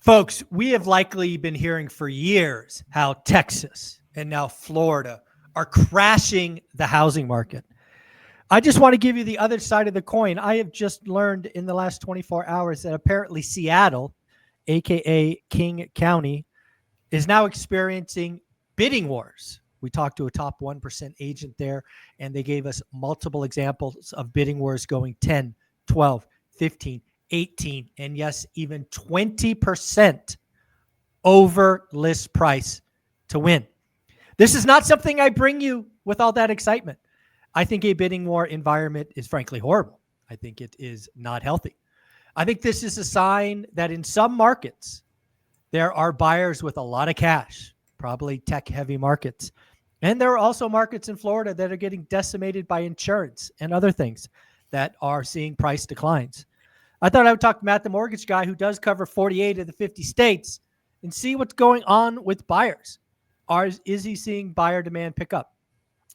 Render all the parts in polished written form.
Folks, we have likely been hearing for years how Texas and now Florida are crashing the housing market. I just want to give you the other side of the coin. I have just learned in the last 24 hours that apparently Seattle, aka King County, is now experiencing bidding wars. We talked to a top 1% agent there, and they gave us multiple examples of bidding wars going 10, 12, 15, 18, and yes, even 20% over list price to win. This is not something I bring you with all that excitement. I think a bidding war environment is frankly horrible. I think it is not healthy. I think this is a sign that in some markets, there are buyers with a lot of cash, probably tech-heavy markets. And there are also markets in Florida that are getting decimated by insurance and other things that are seeing price declines. I thought I would talk to Matt, the mortgage guy, who does cover 48 of the 50 states, and see what's going on with buyers. Is he seeing buyer demand pick up?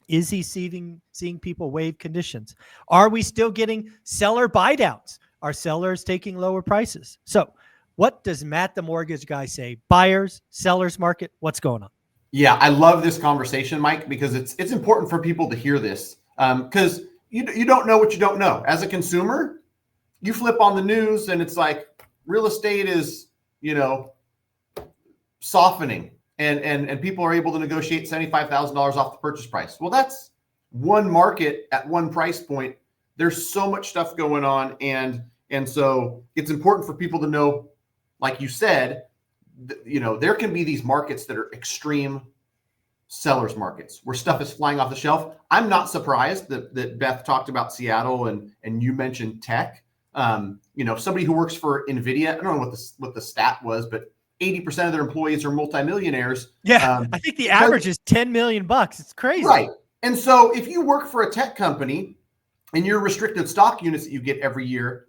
Is he seeing people waive conditions? Are we still getting seller buy downs? Are sellers taking lower prices? So what does Matt, the mortgage guy, say? Buyers, sellers market, what's going on? Yeah, I love this conversation, Mike, because it's important for people to hear this, because you don't know what you don't know. As a consumer, you flip on the news and it's like real estate is, softening and people are able to negotiate $75,000 off the purchase price. Well, that's one market at one price point. There's so much stuff going on. And so it's important for people to know, like you said, there can be these markets that are extreme sellers markets where stuff is flying off the shelf. I'm not surprised that Beth talked about Seattle and you mentioned tech. Somebody who works for NVIDIA, I don't know what the stat was, but 80% of their employees are multimillionaires. Yeah, I think the average is $10 million. It's crazy. Right. And so if you work for a tech company and your restricted stock units that you get every year,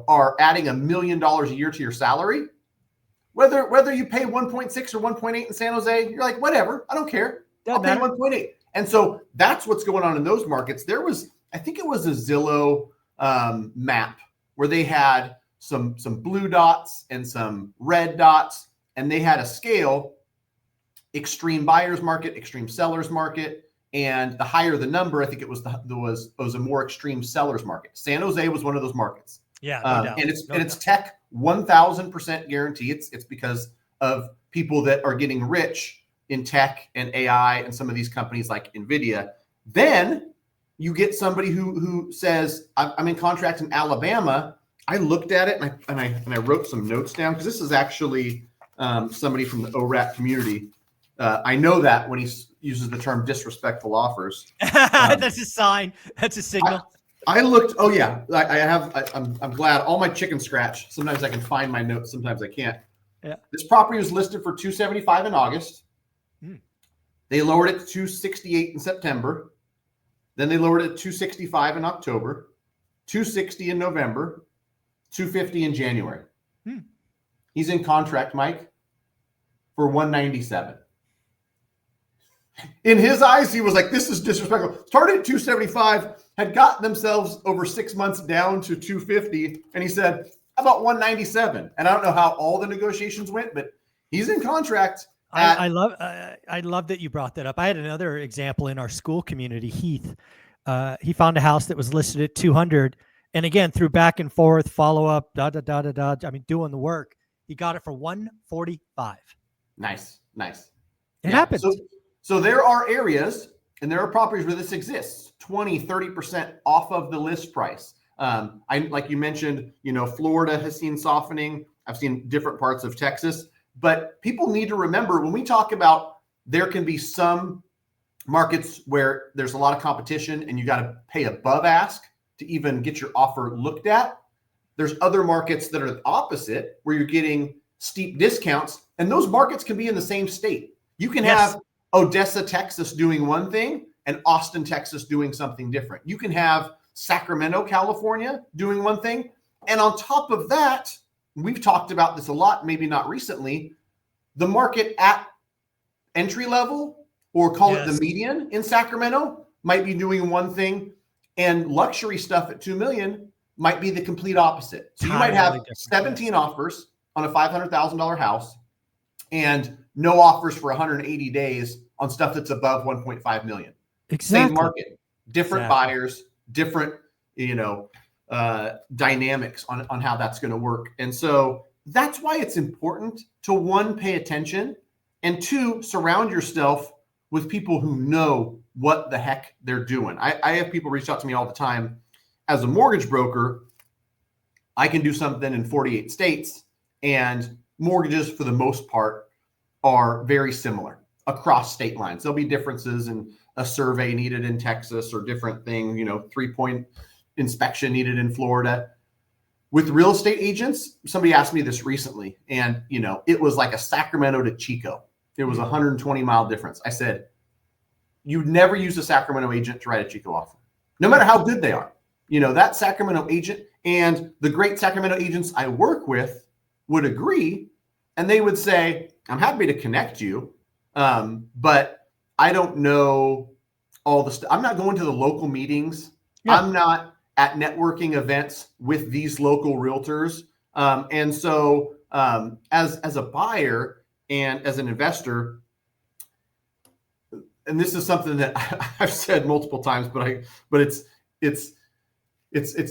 are adding $1 million a year to your salary, whether you pay 1.6 or 1.8 in San Jose, you're like, whatever, I don't care. I'll pay 1.8. And so that's what's going on in those markets. I think it was a Zillow map where they had some blue dots and some red dots, and they had a scale: extreme buyers market, extreme sellers market, and the higher the number, I think it was a more extreme sellers market. San Jose was one of those markets. Yeah, no doubt. And it's tech 1,000% guarantee. It's because of people that are getting rich in tech and AI and some of these companies like NVIDIA. Then you get somebody who says, I'm in contract in Alabama. I looked at it and I wrote some notes down, because this is actually somebody from the ORAT community. I know that when he uses the term disrespectful offers. That's a sign. That's a signal. I looked. Oh yeah, I'm glad. All my chicken scratch. Sometimes I can find my notes. Sometimes I can't. Yeah. This property was listed for $275 in August. They lowered it to $268 in September. Then they lowered it to $265 in October, $260 in November, $250 in January. He's in contract, Mike, for $197. In his eyes, he was like, this is disrespectful. Started at $275, had got themselves over 6 months down to $250, and he said, how about $197? And I don't know how all the negotiations went, but he's in contract. I love that you brought that up. I had another example in our school community. Heath, he found a house that was listed at 200, and again, through back and forth, follow up, doing the work, he got it for 145. Nice. It happens. So there are areas and there are properties where this exists, 20, 30% off of the list price. Like you mentioned, Florida has seen softening. I've seen different parts of Texas, but people need to remember, when we talk about, there can be some markets where there's a lot of competition and you got to pay above ask to even get your offer looked at. There's other markets that are the opposite, where you're getting steep discounts, and those markets can be in the same state. You can have Odessa, Texas doing one thing and Austin, Texas doing something different. You can have Sacramento, California doing one thing. And on top of that, we've talked about this a lot, maybe not recently, the market at entry level, or call it the median in Sacramento, might be doing one thing, and luxury stuff at $2 million might be the complete opposite. So you might have 17 offers on a $500,000 house and no offers for 180 days on stuff that's above 1.5 million. Exactly. Same market, different buyers, different, dynamics on how that's going to work. And so that's why it's important to, one, pay attention, and two, surround yourself with people who know what the heck they're doing. I have people reach out to me all the time. As a mortgage broker, I can do something in 48 states, and mortgages for the most part are very similar across state lines. There'll be differences in a survey needed in Texas or different thing, 3-point inspection needed in Florida. With real estate agents, somebody asked me this recently, and it was like a Sacramento to Chico. It was a 120-mile difference. I said, you'd never use a Sacramento agent to write a Chico offer, no matter how good they are. That Sacramento agent and the great Sacramento agents I work with would agree, and they would say, I'm happy to connect you, but I don't know all the stuff. I'm not going to the local meetings. Yeah. I'm not at networking events with these local realtors. And so as a buyer and as an investor, and this is something that I've said multiple times, but it's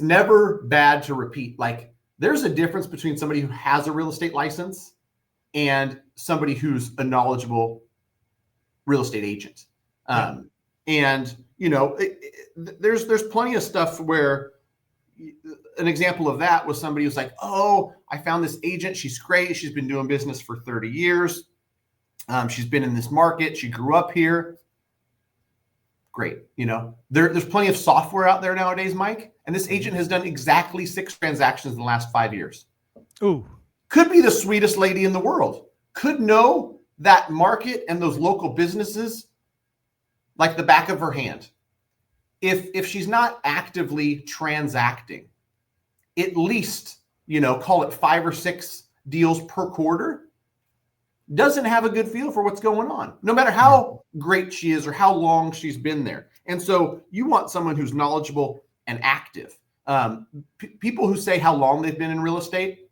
never bad to repeat. Like, there's a difference between somebody who has a real estate license and somebody who's a knowledgeable real estate agent. And there's plenty of stuff where an example of that was somebody who's like, oh, I found this agent. She's great. She's been doing business for 30 years. She's been in this market. She grew up here. Great. There's plenty of software out there nowadays, Mike. And this agent has done exactly 6 transactions in the last 5 years. Ooh. Could be the sweetest lady in the world. Could know that market and those local businesses like the back of her hand. If she's not actively transacting, at least, call it 5 or 6 deals per quarter, doesn't have a good feel for what's going on, no matter how great she is or how long she's been there. And so you want someone who's knowledgeable and active. People who say how long they've been in real estate,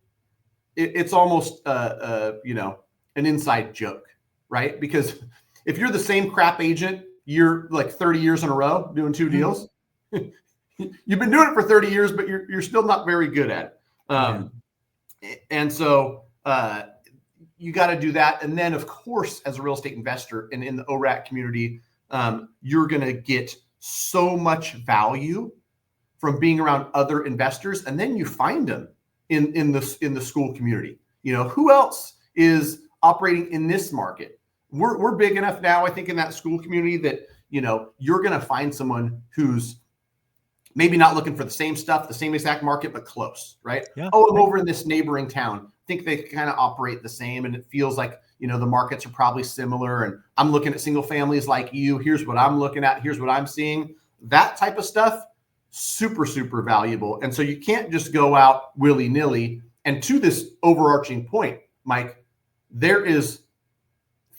it's almost, an inside joke, right? Because if you're the same crap agent, you're like 30 years in a row doing 2 deals. You've been doing it for 30 years, but you're still not very good at it. And so you got to do that. And then, of course, as a real estate investor and in the ORAC community, you're going to get so much value from being around other investors. And then you find them in the school community. Who else is operating in this market? We're big enough now, I think, in that school community that, you're going to find someone who's maybe not looking for the same stuff, the same exact market, but close, right? Yeah. Oh, I'm over in this neighboring town. I think they kind of operate the same, and it feels like, the markets are probably similar, and I'm looking at single families like you. Here's what I'm looking at. Here's what I'm seeing. That type of stuff, super, super valuable. And so you can't just go out willy-nilly. And to this overarching point, Mike, there is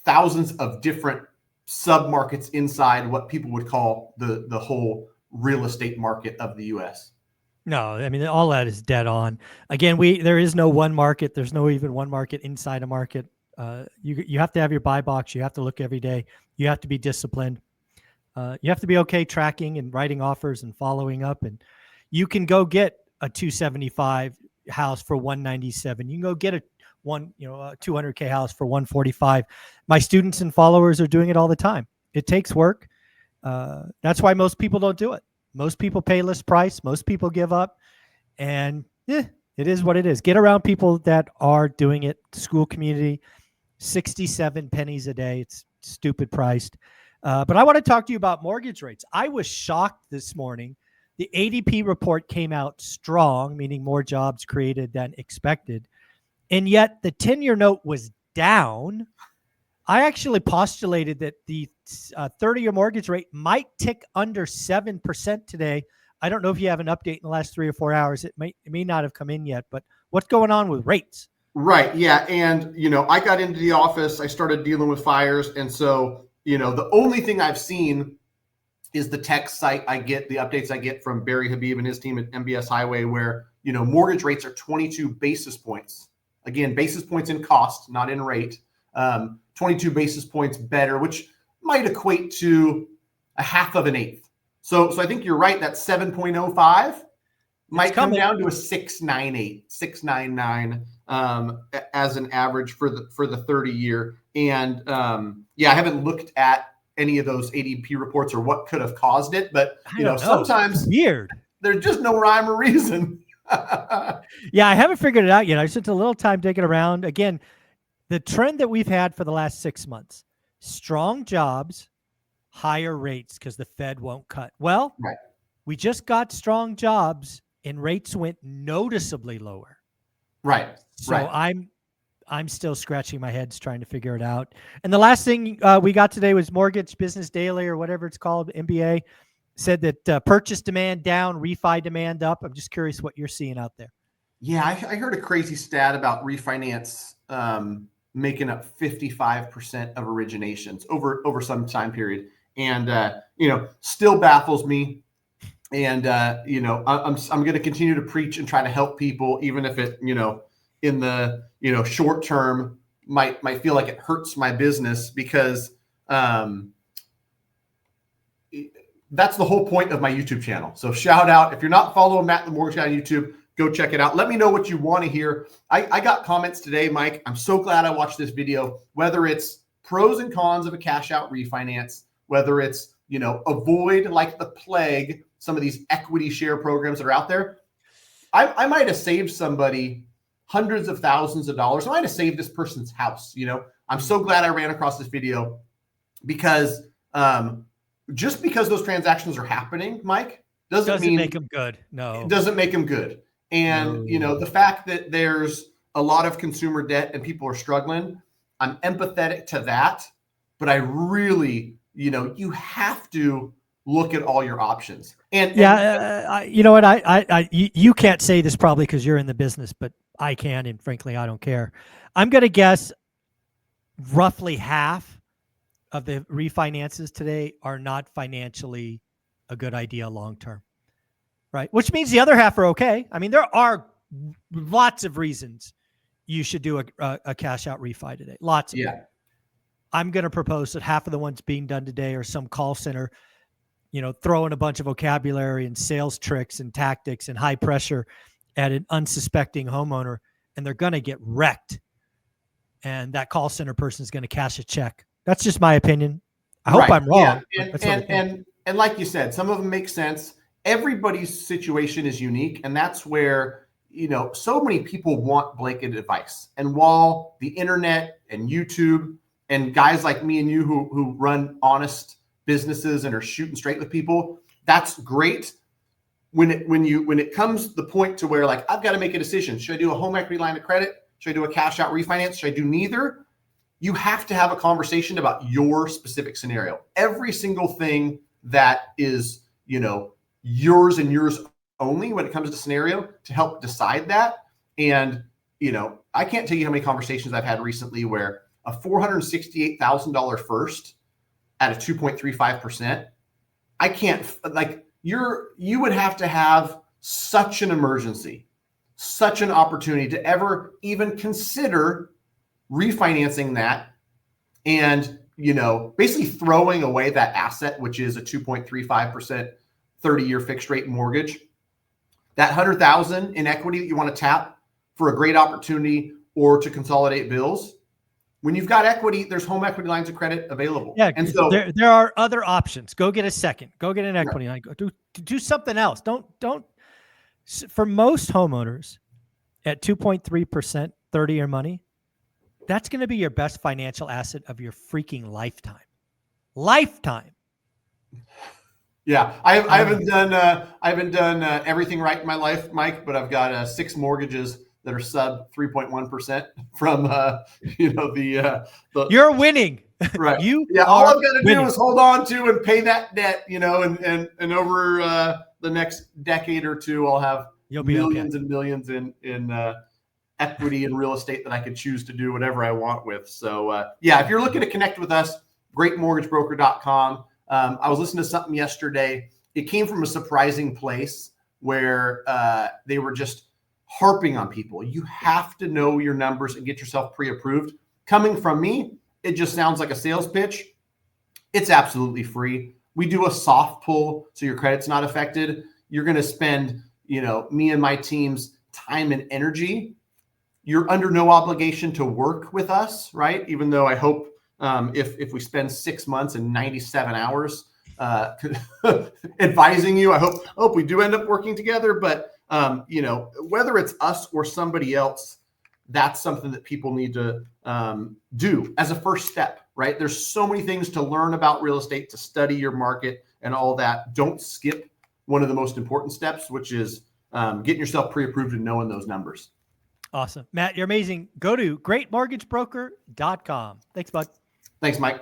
thousands of different sub-markets inside what people would call the whole real estate market of the U.S. No, I mean, all that is dead on. Again, there is no one market. There's no even one market inside a market. You have to have your buy box. You have to look every day. You have to be disciplined. You have to be okay tracking and writing offers and following up. And you can go get a 275 house for 197. You can go get a 200K house for 145. My students and followers are doing it all the time. It takes work. That's why most people don't do it. Most people pay list price. Most people give up, and it is what it is. Get around people that are doing it. School community, 67 pennies a day. It's stupid priced. But I want to talk to you about mortgage rates. I was shocked this morning. The ADP report came out strong, meaning more jobs created than expected. And yet the 10-year note was down. I actually postulated that the 30-year mortgage rate might tick under 7% today. I don't know if you have an update in the last 3 or 4 hours. It may not have come in yet, but what's going on with rates? Right. Yeah. And, I got into the office. I started dealing with fires. And so, the only thing I've seen is the text site I get, the updates I get from Barry Habib and his team at MBS Highway, where, mortgage rates are 22 basis points Again, basis points in cost, not in rate. 22 basis points better, which might equate to a half of an eighth. So I think you're right. That 7.05 might come down to a 698, 699 as an average for the 30-year. And I haven't looked at any of those ADP reports or what could have caused it, but sometimes it's weird. There's just no rhyme or reason. Yeah, I haven't figured it out yet. I spent a little time digging around. Again, the trend that we've had for the last 6 months: strong jobs, higher rates because the Fed won't cut. Well, right. We just got strong jobs and rates went noticeably lower. Right. So right. I'm still scratching my head trying to figure it out. And the last thing we got today was Mortgage Business Daily or whatever it's called, MBA, said that purchase demand down, refi demand up. I'm just curious what you're seeing out there. Yeah, I heard a crazy stat about refinance making up 55% of originations over some time period. And, still baffles me. And, I'm going to continue to preach and try to help people, even if it, in the, short term might feel like it hurts my business, because that's the whole point of my YouTube channel. So shout out. If you're not following Matt the Mortgage Guy on YouTube, go check it out. Let me know what you want to hear. I got comments today, Mike. I'm so glad I watched this video, whether it's pros and cons of a cash out refinance, whether it's, avoid like the plague some of these equity share programs that are out there. I might have saved somebody hundreds of thousands of dollars. I might have saved this person's house. I'm so glad I ran across this video, because just because those transactions are happening, Mike, doesn't mean make them good. No, it doesn't make them good. And, the fact that there's a lot of consumer debt and people are struggling, I'm empathetic to that. But I really, you have to look at all your options. And you know what? You can't say this probably because you're in the business, but I can. And frankly, I don't care. I'm going to guess roughly half of the refinances today are not financially a good idea long term, right? Which means the other half are okay. I mean, there are lots of reasons you should do a cash out refi today. Lots of them. I'm going to propose that half of the ones being done today are some call center, throwing a bunch of vocabulary and sales tricks and tactics and high pressure at an unsuspecting homeowner, and they're going to get wrecked. And that call center person is going to cash a check. That's just my opinion. I hope I'm wrong. Yeah. And like you said, some of them make sense. Everybody's situation is unique. And that's where, so many people want blanket advice. And while the internet and YouTube and guys like me and you who run honest businesses and are shooting straight with people, that's great. When it comes to the point to where, like, I've got to make a decision. Should I do a home equity line of credit? Should I do a cash out refinance? Should I do neither? You have to have a conversation about your specific scenario. Every single thing that is, yours and yours only when it comes to scenario, to help decide that. And, I can't tell you how many conversations I've had recently where a $468,000 first at a 2.35%, I can't, like, you would have to have such an emergency, such an opportunity to ever even consider refinancing that and, basically throwing away that asset, which is a 2.35% 30-year fixed rate mortgage. That $100,000 in equity that you want to tap for a great opportunity or to consolidate bills. When you've got equity, there's home equity lines of credit available. Yeah, and so there are other options. Go get a second. Go get an equity line. Do something else. Don't. For most homeowners, at 2.3% 30-year money, that's going to be your best financial asset of your freaking lifetime. Yeah, I haven't done everything right in my life, Mike, but I've got 6 mortgages that are sub 3.1% from the You're winning. Right. You all I've got to winning. do is hold on to and pay that debt, and over the next decade or two, I'll have millions and millions in equity and real estate that I could choose to do whatever I want with. So if you're looking to connect with us, greatmortgagebroker.com. I was listening to something yesterday. It came from a surprising place where they were just harping on people. You have to know your numbers and get yourself pre-approved. Coming from me, it just sounds like a sales pitch. It's absolutely free. We do a soft pull, so your credit's not affected. You're going to spend, me and my team's time and energy. You're under no obligation to work with us, right? Even though I hope if we spend 6 months and 97 hours advising you, I hope we do end up working together. But whether it's us or somebody else, that's something that people need to do as a first step, right? There's so many things to learn about real estate, to study your market and all that. Don't skip one of the most important steps, which is getting yourself pre-approved and knowing those numbers. Awesome. Matt, you're amazing. Go to greatmortgagebroker.com. Thanks, bud. Thanks, Mike.